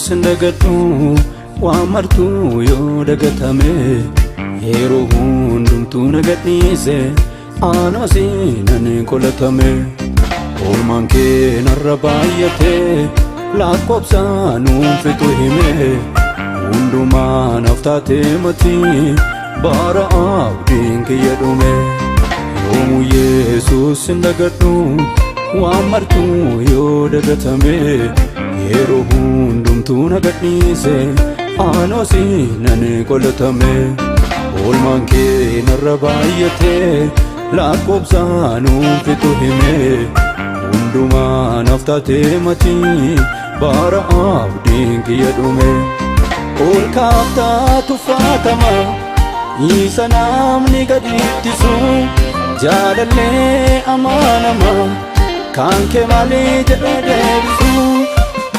sindagadhu waamartu yoo dagatame yeroo hundumtuu nagadhiise aanasiinan qolatame oolmaan kee narra baay'ate lakkoobsaanuun fitu hime hundumaa naaf taate matii bara abdiin kiyya dhume yoomuu Yesuus sindagadhu waamartu yoo dagatame yeroo hundumtuu nagadhiise aanasiinan qolatame oolmaan kee narra baay'ate lakkoobsaanuun fitu hime hundumaa naaf taate matii bara abdiin kiyya dhume ol kaaftaa tuffatama isa namni gad ittisu jaalallee amaanama kan kee malee jedhee deebisu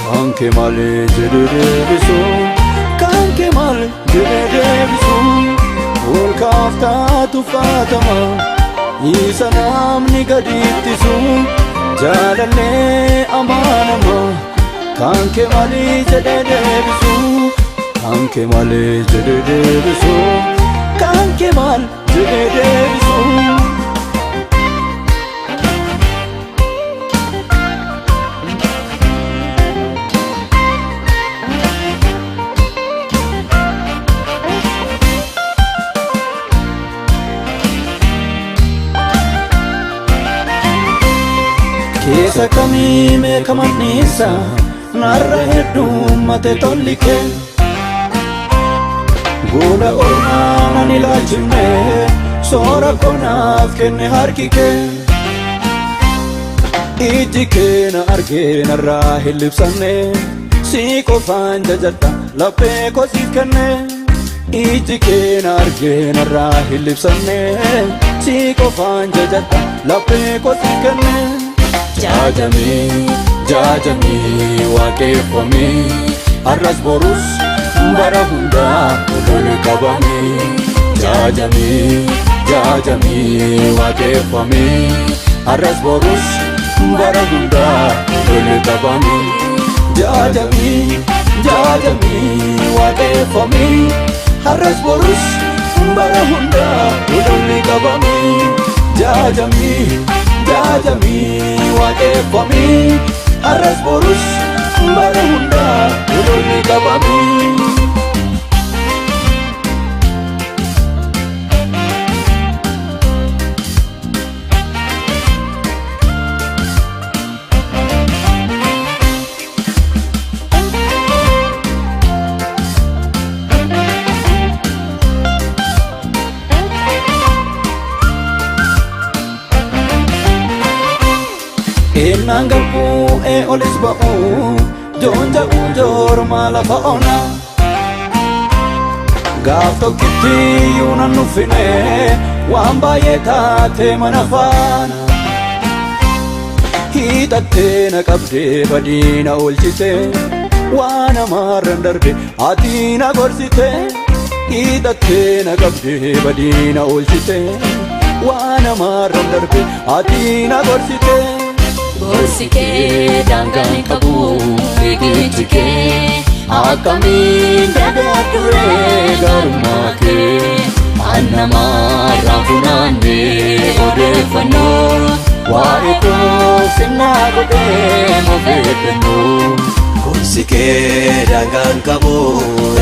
kan kee malee jedhee deebisu kan kee malee jedhee deebisu ol kaaftaa tuffatama isa namni gad ittisu jaalallee amaanama kan kee malee jedhee deebisu kan kee malee jedhee deebisu kan kee malee jedhee deebisu keessa kamii meekaman dhiisa narra heddummate tolli kee gola ormaan ilaalchifne soora konaaf kenne harki kee iji kee na argee narraa hin libsamne si qofaan jajadha laphee kosiif kenne iji kee na argee narraa hin libsamne si qofaan jajadha laphee kosiif kenne jaajamii waaqeffamii arras borus bara hundaa olol qabanii jaajamii waaqeffamii arras borus bara hundaa olol qabanii jaajamii waaqeffamii arras borus bara hundaa olol qabanii jaajamii waaqeffamii arras borus bara hundaa olol qabanii Enang galpu olis ba'u jonja unjor malafa ona gaaf tokkitti yuunan nufine waan baay'ee taate mana faana hidhattee na qabdee badiina oolchite waan amarran darbe ati na gorsite hidhattee na qabdee badiina oolchite waan amarran darbe ati na gorsite gorsi kee daangaan hin qabu eegichi kee akkamiin dagadhure garummaa kee annamarraa funaannee odeeffannoo waa'ee koo sinnaa godhee mofeeffannoo gorsi kee daangaan hin qabu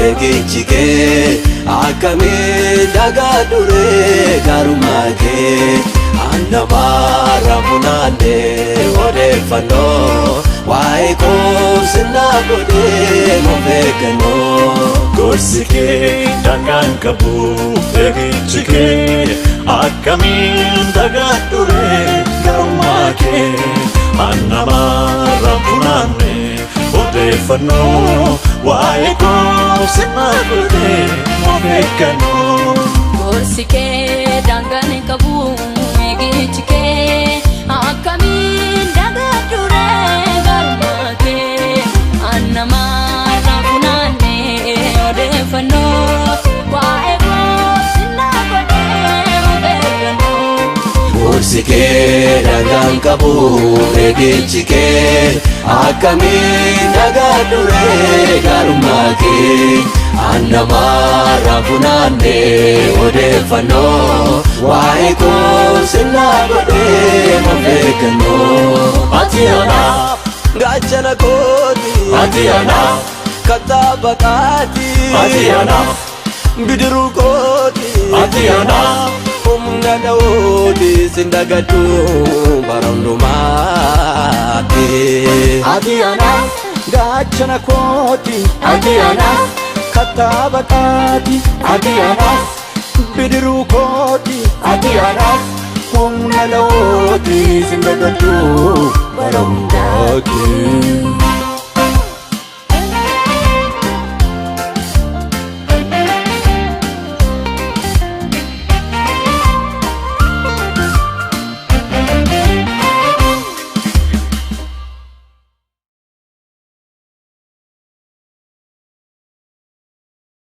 eegichi kee akkamiin dagadhure garummaa kee annamarraa funaannee odeeffannoo waa'ee koo sinnaa godhee mofeeffannoo gorsi kee daangaan hin qabu eegichi kee akkamiin dagadhure garummaa kee annamarraa funaannee odeeffannoo waa'ee koo sinnaa godhee mofeeffannoo gorsi kee daangaan hin qabu eegichi kee akkamiin dagadhure garummaa kee annamarraa funaannee odeeffannoo waa'ee koo sinnaa godhee mofeeffannoo gorsi kee daangaan hin qabu eegichi kee akkamiin dagadhure dure gaarummaa kee annamaarraa funaannee odeeffannoo waa'ee koo sirnaa godhee mafeeggannoo. Ati anaaf gaachana kooti ati anaaf kattaa baqaati ati anaaf bidiruu kooti ati anaaf humna da'ooti sindagadhu bara hundumaatti. Ati anaaf gaachana kooti ati anaaf kattaa baqaati ati anaaf bidiruu kooti ati anaaf humna da'ooti sindagadhu bara hundaatti.